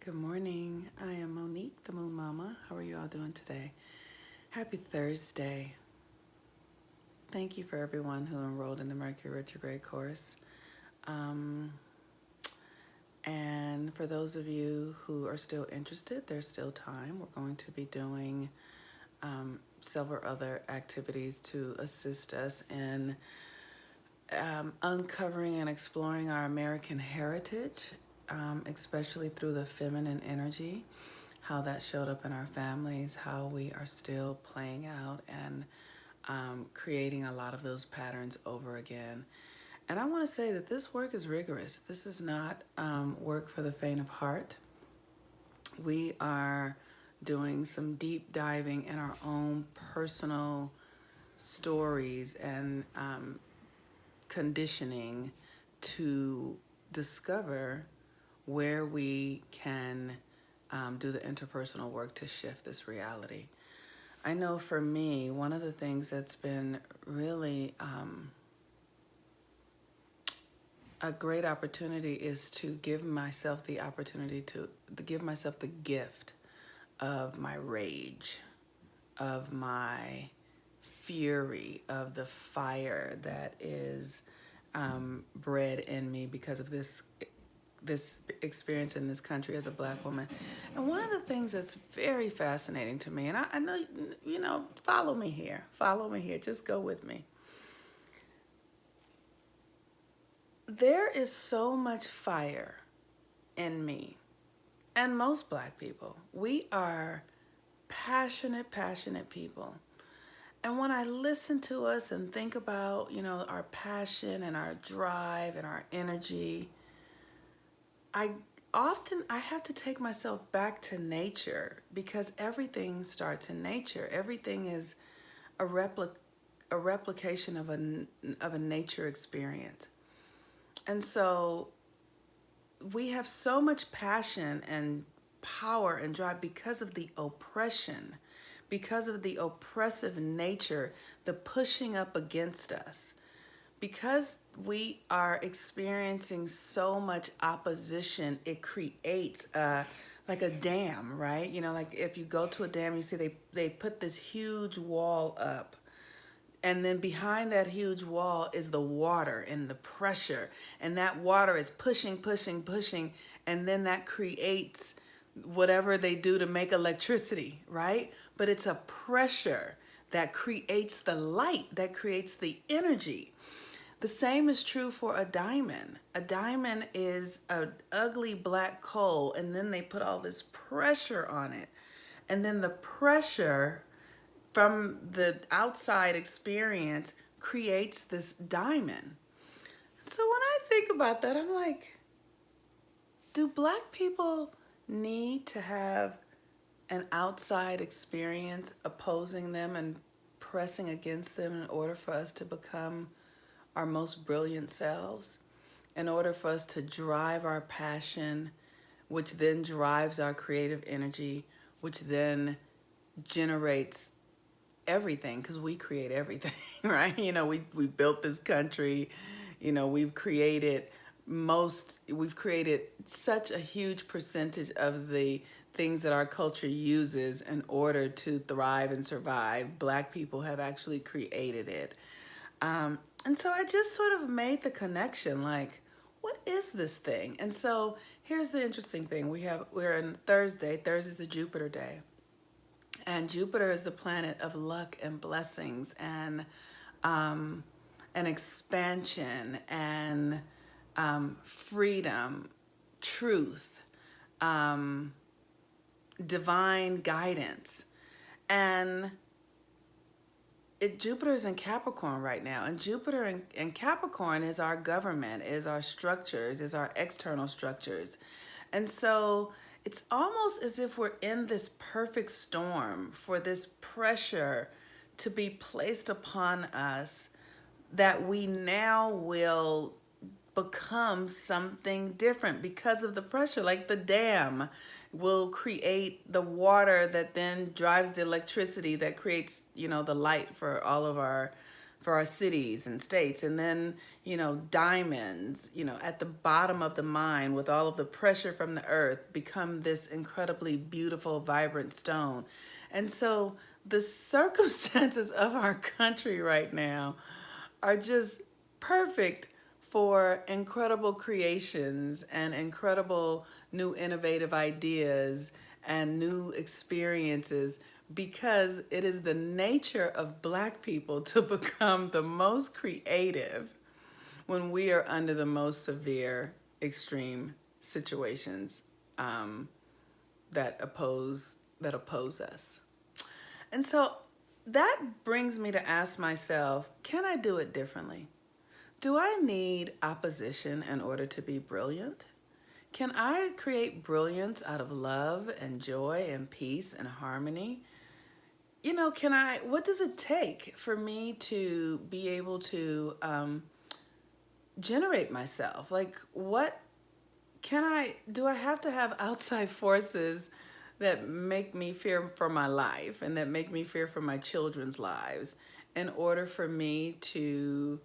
Good morning. I am Monique, the Moon Mama. How are you all doing today? Happy Thursday. Thank you for everyone who enrolled in the Mercury retrograde course. And for those of you who are still interested, there's still time. We're going to be doing several other activities to assist us in uncovering and exploring our American heritage, especially through the feminine energy, how that showed up in our families, how we are still playing out and creating a lot of those patterns over again. And I want to say that this work is rigorous. This is not work for the faint of heart. We are doing some deep diving in our own personal stories and conditioning to discover where we can do the interpersonal work to shift this reality. I know for me, one of the things that's been really a great opportunity is to give myself the opportunity to give myself the gift of my rage, of my fury, of the fire that is bred in me because of this experience in this country as a Black woman. And one of the things that's very fascinating to me, and I know, follow me here, just go with me. There is so much fire in me and most Black people. We are passionate people. And when I listen to us and think about, our passion and our drive and our energy, I have to take myself back to nature, because everything starts in nature. Everything is a replication of a nature experience. And so we have so much passion and power and drive because of the oppression, because of the oppressive nature, the pushing up against us. Because we are experiencing so much opposition, it creates like a dam, right? Like if you go to a dam, you see they put this huge wall up. And then behind that huge wall is the water and the pressure. And that water is pushing. And then that creates whatever they do to make electricity, right? But it's a pressure that creates the light, that creates the energy. The same is true for a diamond. A diamond is an ugly black coal, and then they put all this pressure on it. And then the pressure from the outside experience creates this diamond. So when I think about that, I'm like, do Black people need to have an outside experience opposing them and pressing against them in order for us to become our most brilliant selves, in order for us to drive our passion, which then drives our creative energy, which then generates everything, because we create everything, right? We built this country, we've created such a huge percentage of the things that our culture uses in order to thrive and survive. Black people have actually created it. And so I just sort of made the connection, like, what is this thing? And so here's the interesting thing. We're in Thursday. Thursday's a Jupiter day. And Jupiter is the planet of luck and blessings and expansion and freedom, truth, divine guidance. And Jupiter is in Capricorn right now. And Jupiter in Capricorn is our government, is our structures, is our external structures. And so it's almost as if we're in this perfect storm for this pressure to be placed upon us, that we now will become something different because of the pressure. Like the dam will create the water that then drives the electricity that creates, the light for all of our for our cities and states. And then, diamonds, at the bottom of the mine with all of the pressure from the earth become this incredibly beautiful, vibrant stone. And so the circumstances of our country right now are just perfect for incredible creations and incredible new innovative ideas and new experiences, because it is the nature of Black people to become the most creative when we are under the most severe, extreme situations that oppose us. And so that brings me to ask myself, can I do it differently? Do I need opposition in order to be brilliant? Can I create brilliance out of love and joy and peace and harmony? What does it take for me to be able to generate myself? Like, do I have to have outside forces that make me fear for my life and that make me fear for my children's lives in order for me to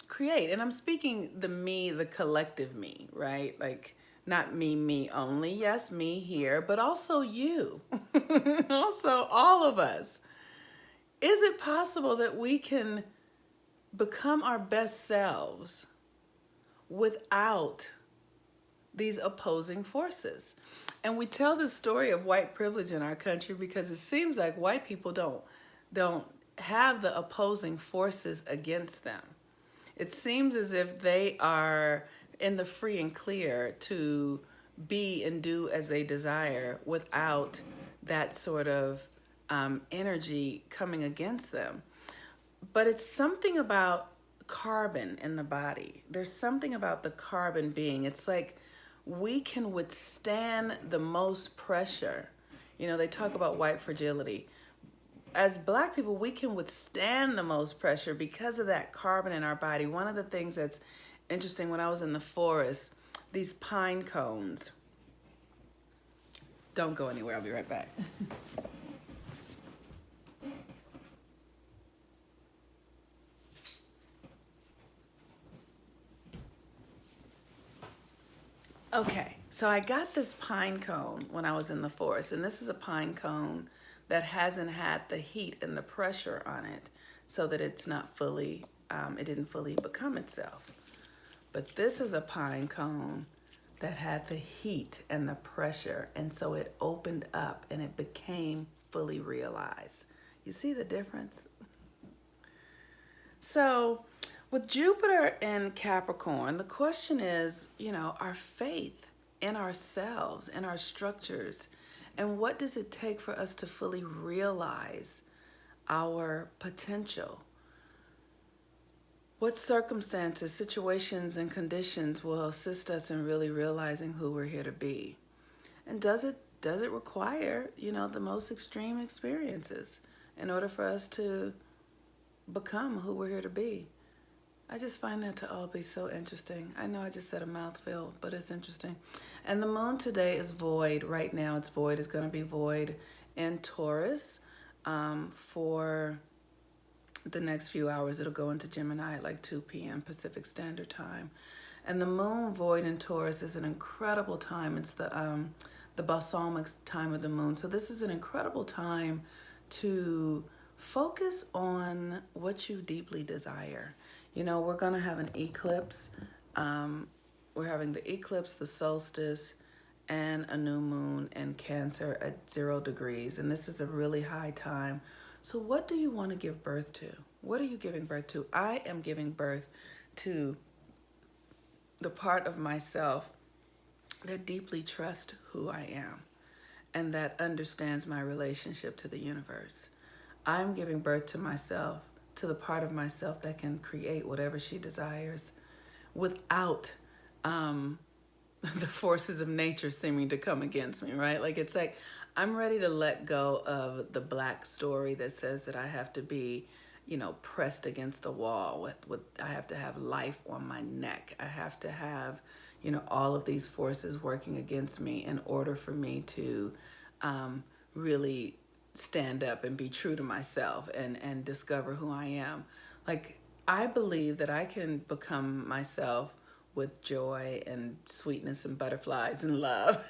create? And I'm speaking the collective me, right? Like, not me only. Yes, me here, but also you. Also, all of us. Is it possible that we can become our best selves without these opposing forces? And we tell this story of white privilege in our country because it seems like white people don't have the opposing forces against them. It seems as if they are in the free and clear to be and do as they desire without that sort of energy coming against them. But it's something about carbon in the body. There's something about the carbon being. It's like we can withstand the most pressure. They talk about white fragility. As Black people, we can withstand the most pressure because of that carbon in our body. One of the things that's interesting, when I was in the forest, these pine cones. Don't go anywhere, I'll be right back. Okay, so I got this pine cone when I was in the forest, and this is a pine cone that hasn't had the heat and the pressure on it so that it's not fully, it didn't fully become itself. But this is a pine cone that had the heat and the pressure, and so it opened up and it became fully realized. You see the difference? So with Jupiter in Capricorn, the question is, our faith in ourselves, in our structures, and what does it take for us to fully realize our potential? What circumstances, situations, and conditions will assist us in really realizing who we're here to be? And does it require, the most extreme experiences in order for us to become who we're here to be? I just find that to all be so interesting. I know I just said a mouthful, but it's interesting. And the moon today is void. Right now it's void. It's going to be void in Taurus for the next few hours. It'll go into Gemini at like 2 p.m. Pacific Standard Time. And the moon void in Taurus is an incredible time. It's the balsamic time of the moon. So this is an incredible time to focus on what you deeply desire. We're going to have an eclipse. We're having the eclipse, the solstice, and a new moon in Cancer at 0 degrees. And this is a really high time. So what do you want to give birth to? What are you giving birth to? I am giving birth to the part of myself that deeply trusts who I am and that understands my relationship to the universe. I'm giving birth to myself, to the part of myself that can create whatever she desires without the forces of nature seeming to come against me, right? Like, it's like I'm ready to let go of the Black story that says that I have to be, pressed against the wall. I have to have life on my neck. I have to have, all of these forces working against me in order for me to really stand up and be true to myself and discover who I am. Like, I believe that I can become myself with joy and sweetness and butterflies and love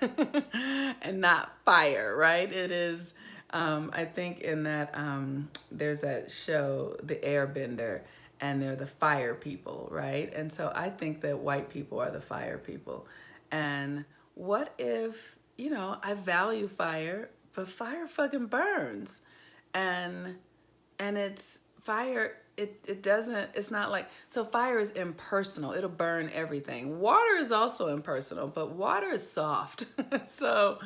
and not fire, right? It is, I think in that, there's that show, The Airbender, and they're the fire people, right? And so I think that white people are the fire people. And what if, I value fire, but fire fucking burns. And it's fire, it doesn't, it's not like, so fire is impersonal, it'll burn everything. Water is also impersonal, but water is soft. So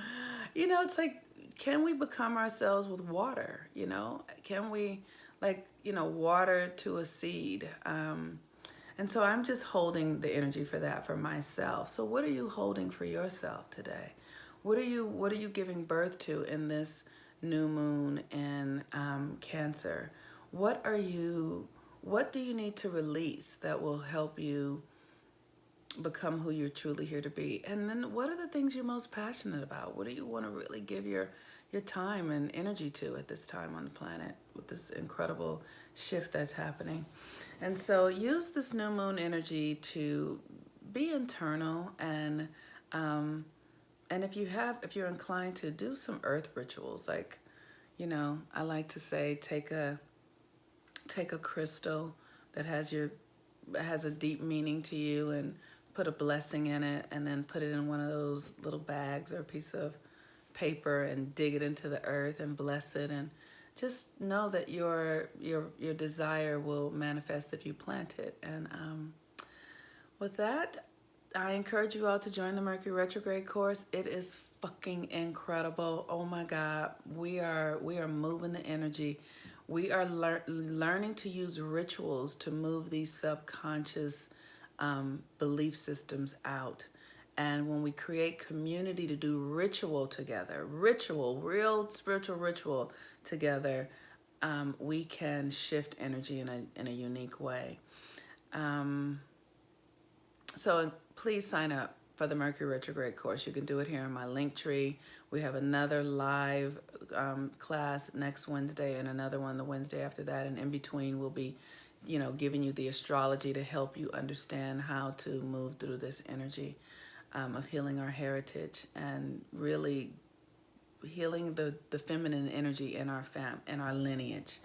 it's like, can we become ourselves with water? Can we, like, water to a seed? And so I'm just holding the energy for that for myself. So what are you holding for yourself today? What are you giving birth to in this new moon in Cancer? What do you need to release that will help you become who you're truly here to be? And then what are the things you're most passionate about? What do you want to really give your time and energy to at this time on the planet with this incredible shift that's happening? And so use this new moon energy to be internal, and if you're inclined to do some earth rituals, like, I like to say, take a crystal that has a deep meaning to you, and put a blessing in it, and then put it in one of those little bags or a piece of paper and dig it into the earth and bless it, and just know that your desire will manifest if you plant it. And with that, I encourage you all to join the Mercury retrograde course. It is fucking incredible. Oh my God, we are moving the energy. We are learning to use rituals to move these subconscious belief systems out. And when we create community to do ritual together, real spiritual ritual together, we can shift energy in a unique way. So please sign up for the Mercury retrograde course. You can do it here in my link tree. We have another live class next Wednesday, and another one the Wednesday after that. And in between, we'll be, giving you the astrology to help you understand how to move through this energy of healing our heritage and really healing the feminine energy in our lineage.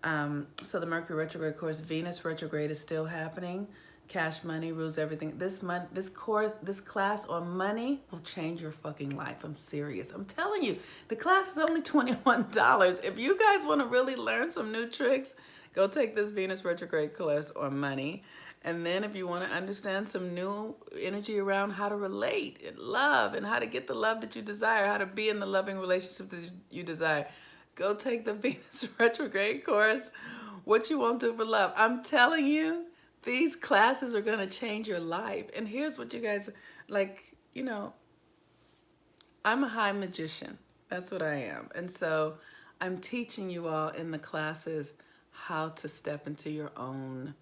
So the Mercury retrograde course, Venus retrograde is still happening. Cash money rules everything. This class on money will change your fucking life. I'm serious. I'm telling you, the class is only $21. If you guys want to really learn some new tricks, go take this Venus retrograde class on money. And then if you want to understand some new energy around how to relate and love, and how to get the love that you desire, how to be in the loving relationship that you desire, go take the Venus retrograde course, What You Won't Do for Love. I'm telling you, these classes are going to change your life. And here's what you guys, I'm a high magician. That's what I am. And so I'm teaching you all in the classes how to step into your own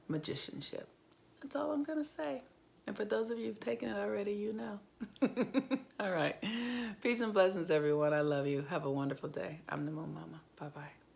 magicianship. That's all I'm going to say. And for those of you who've taken it already, you know. All right. Peace and blessings, everyone. I love you. Have a wonderful day. I'm the Moon Mama. Bye-bye.